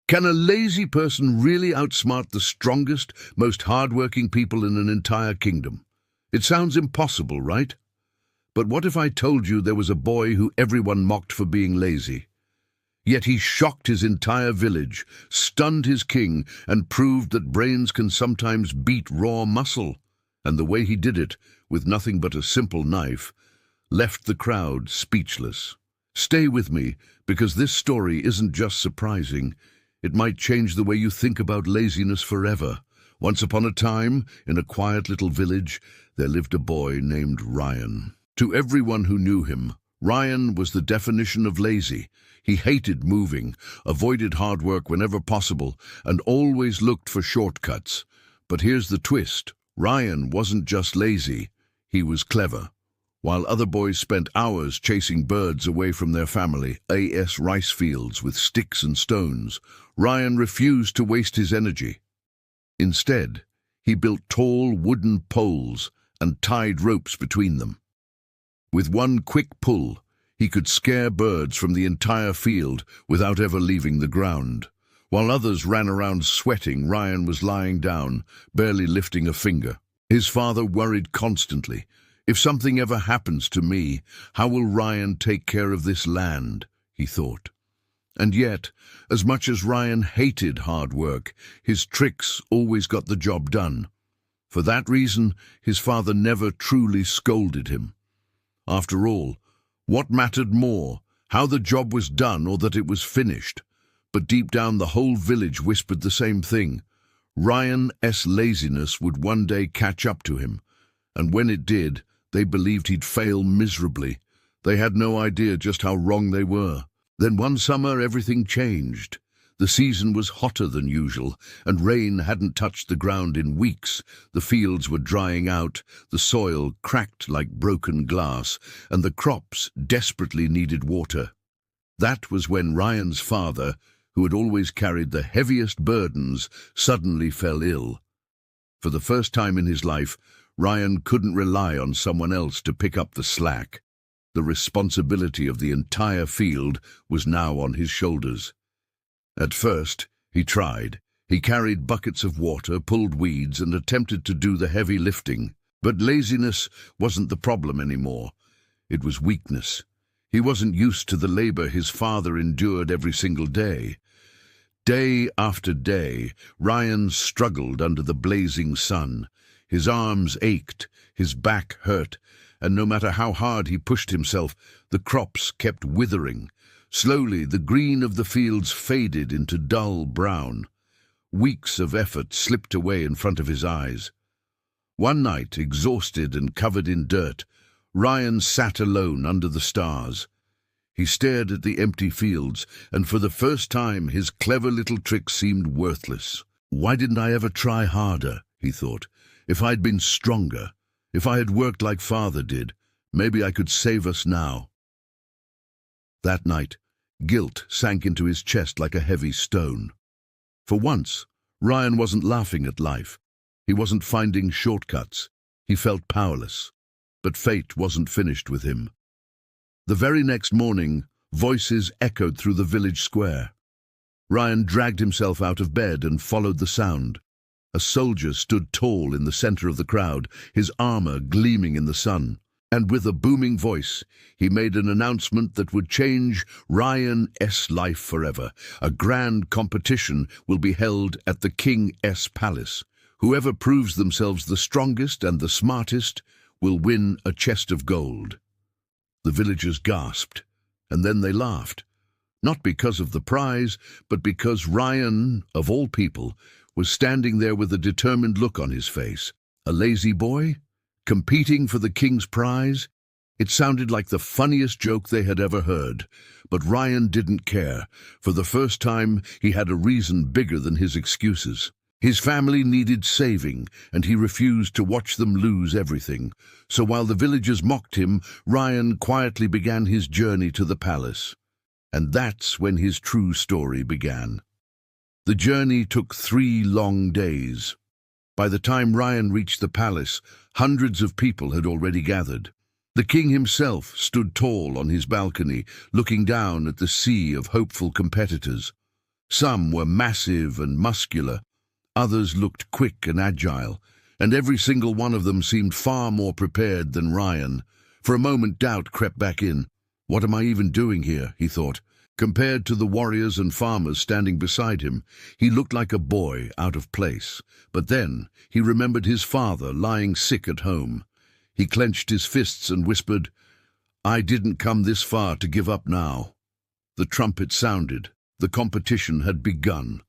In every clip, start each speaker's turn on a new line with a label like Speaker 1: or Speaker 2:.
Speaker 1: Can a lazy person really outsmart the strongest, most hard-working people in an entire kingdom? It sounds impossible, right? But what if I told you there was a boy who everyone mocked for being lazy? Yet he shocked his entire village, stunned his king, and proved that brains can sometimes beat raw muscle. And the way he did it, with nothing but a simple knife, left the crowd speechless. Stay with me, because this story isn't just surprising. It might change the way you think about laziness forever. Once upon a time, in a quiet little village, there lived a boy named Ryan. To everyone who knew him, Ryan was the definition of lazy. He hated moving, avoided hard work whenever possible, and always looked for shortcuts. But here's the twist. Ryan wasn't just lazy, he was clever. While other boys spent hours chasing birds away from their family, rice fields with sticks and stones, Ryan refused to waste his energy. Instead, he built tall wooden poles and tied ropes between them. With one quick pull, he could scare birds from the entire field without ever leaving the ground. While others ran around sweating, Ryan was lying down, barely lifting a finger. His father worried constantly. If something ever happens to me, how will Ryan take care of this land? He thought. And yet, as much as Ryan hated hard work, his tricks always got the job done. For that reason, his father never truly scolded him. After all, what mattered more, how the job was done or that it was finished? But deep down the whole village whispered the same thing. Ryan's laziness would one day catch up to him, and when it did, they believed he'd fail miserably. They had no idea just how wrong they were. Then one summer everything changed. The season was hotter than usual, and rain hadn't touched the ground in weeks. The fields were drying out, the soil cracked like broken glass, and the crops desperately needed water. That was when Ryan's father, who had always carried the heaviest burdens, suddenly fell ill. For the first time in his life, Ryan couldn't rely on someone else to pick up the slack. The responsibility of the entire field was now on his shoulders. At first, he tried. He carried buckets of water, pulled weeds, and attempted to do the heavy lifting. But laziness wasn't the problem anymore. It was weakness. He wasn't used to the labor his father endured every single day. Day after day, Ryan struggled under the blazing sun. His arms ached, his back hurt, and no matter how hard he pushed himself, the crops kept withering. Slowly, the green of the fields faded into dull brown. Weeks of effort slipped away in front of his eyes. One night, exhausted and covered in dirt, Ryan sat alone under the stars. He stared at the empty fields, and for the first time his clever little trick seemed worthless. Why didn't I ever try harder, he thought. If I'd been stronger, if I had worked like Father did, maybe I could save us now. That night, guilt sank into his chest like a heavy stone. For once, Ryan wasn't laughing at life. He wasn't finding shortcuts. He felt powerless. But fate wasn't finished with him. The very next morning, voices echoed through the village square. Ryan dragged himself out of bed and followed the sound. A soldier stood tall in the center of the crowd, his armor gleaming in the sun. And with a booming voice, he made an announcement that would change Ryan's life forever. A grand competition will be held at the King's palace. Whoever proves themselves the strongest and the smartest will win a chest of gold. The villagers gasped, and then they laughed. Not because of the prize, but because Ryan, of all people, was standing there with a determined look on his face. A lazy boy? Competing for the king's prize? It sounded like the funniest joke they had ever heard. But Ryan didn't care. For the first time, he had a reason bigger than his excuses. His family needed saving, and he refused to watch them lose everything. So while the villagers mocked him, Ryan quietly began his journey to the palace. And that's when his true story began. The journey took 3 long days. By the time Ryan reached the palace, hundreds of people had already gathered. The king himself stood tall on his balcony, looking down at the sea of hopeful competitors. Some were massive and muscular, others looked quick and agile, and every single one of them seemed far more prepared than Ryan. For a moment doubt crept back in. What am I even doing here, he thought. Compared to the warriors and farmers standing beside him, he looked like a boy out of place. But then he remembered his father lying sick at home. He clenched his fists and whispered, "I didn't come this far to give up now." The trumpet sounded. The competition had begun.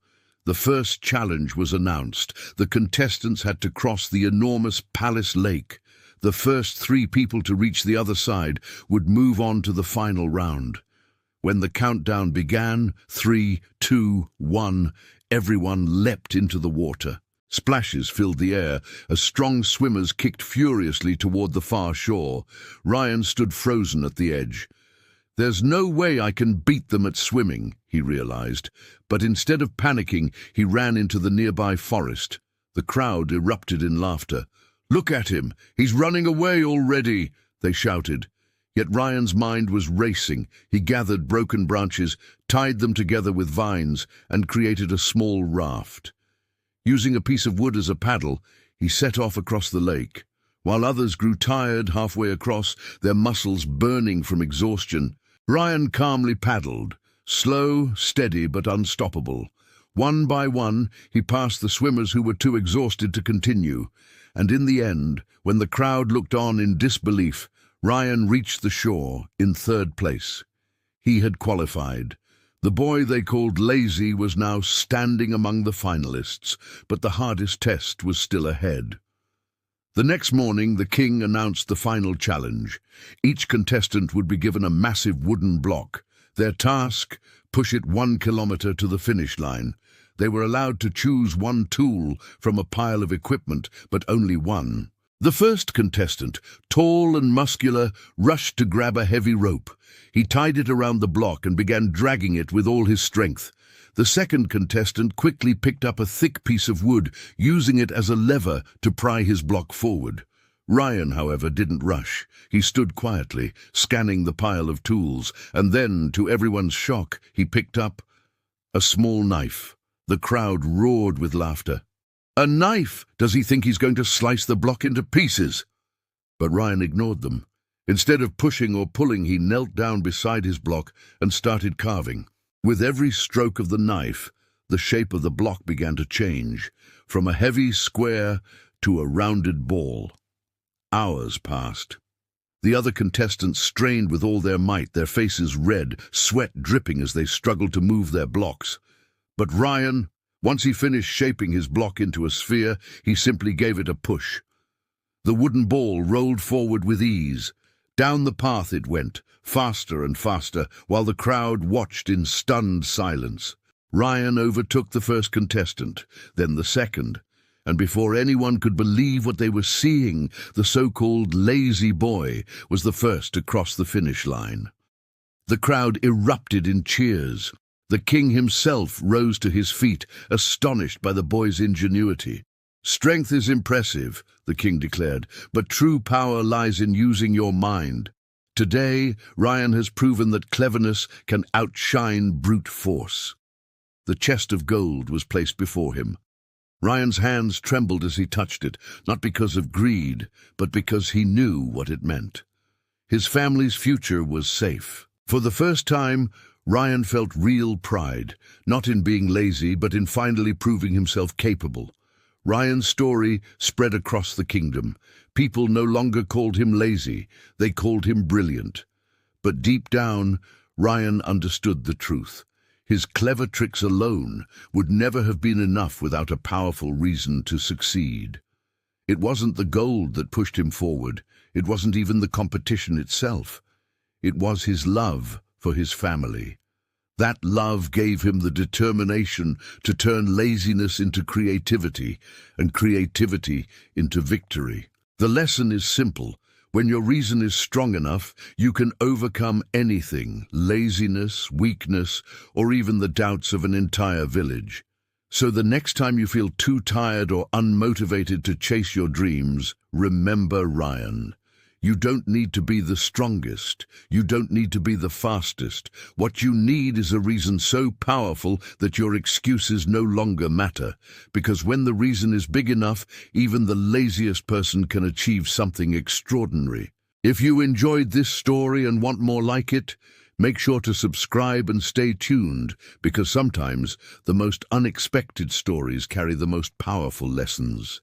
Speaker 1: The first challenge was announced. The contestants had to cross the enormous Palace Lake. The first 3 people to reach the other side would move on to the final round. When the countdown began, 3, 2, 1, everyone leapt into the water. Splashes filled the air as strong swimmers kicked furiously toward the far shore. Ryan stood frozen at the edge. There's no way I can beat them at swimming, he realized, but instead of panicking, he ran into the nearby forest. The crowd erupted in laughter. "Look at him! He's running away already!" they shouted. Yet Ryan's mind was racing. He gathered broken branches, tied them together with vines, and created a small raft. Using a piece of wood as a paddle, he set off across the lake. While others grew tired halfway across, their muscles burning from exhaustion, Ryan calmly paddled, slow, steady, but unstoppable. One by one, he passed the swimmers who were too exhausted to continue. And in the end, when the crowd looked on in disbelief, Ryan reached the shore in 3rd place. He had qualified. The boy they called Lazy was now standing among the finalists, but the hardest test was still ahead. The next morning, the king announced the final challenge. Each contestant would be given a massive wooden block. Their task, push it 1 kilometer to the finish line. They were allowed to choose one tool from a pile of equipment, but only one. The first contestant, tall and muscular, rushed to grab a heavy rope. He tied it around the block and began dragging it with all his strength. The second contestant quickly picked up a thick piece of wood, using it as a lever to pry his block forward. Ryan, however, didn't rush. He stood quietly, scanning the pile of tools, and then, to everyone's shock, he picked up a small knife. The crowd roared with laughter. "A knife! Does he think he's going to slice the block into pieces?" But Ryan ignored them. Instead of pushing or pulling, he knelt down beside his block and started carving. With every stroke of the knife, the shape of the block began to change, from a heavy square to a rounded ball. Hours passed. The other contestants strained with all their might, their faces red, sweat dripping as they struggled to move their blocks. But Ryan, once he finished shaping his block into a sphere, he simply gave it a push. The wooden ball rolled forward with ease. Down the path it went, faster and faster, while the crowd watched in stunned silence. Ryan overtook the first contestant, then the second, and before anyone could believe what they were seeing, the so-called lazy boy was the first to cross the finish line. The crowd erupted in cheers. The king himself rose to his feet, astonished by the boy's ingenuity. "Strength is impressive," the king declared, "but true power lies in using your mind. Today, Ryan has proven that cleverness can outshine brute force." The chest of gold was placed before him. Ryan's hands trembled as he touched it, not because of greed, but because he knew what it meant. His family's future was safe. For the first time, Ryan felt real pride, not in being lazy, but in finally proving himself capable. Ryan's story spread across the kingdom. People no longer called him lazy, they called him brilliant. But deep down, Ryan understood the truth. His clever tricks alone would never have been enough without a powerful reason to succeed. It wasn't the gold that pushed him forward. It wasn't even the competition itself. It was his love for his family. That love gave him the determination to turn laziness into creativity and creativity into victory. The lesson is simple. When your reason is strong enough, you can overcome anything, laziness, weakness, or even the doubts of an entire village. So the next time you feel too tired or unmotivated to chase your dreams, remember Ryan. You don't need to be the strongest. You don't need to be the fastest. What you need is a reason so powerful that your excuses no longer matter. Because when the reason is big enough, even the laziest person can achieve something extraordinary. If you enjoyed this story and want more like it, make sure to subscribe and stay tuned, because sometimes the most unexpected stories carry the most powerful lessons.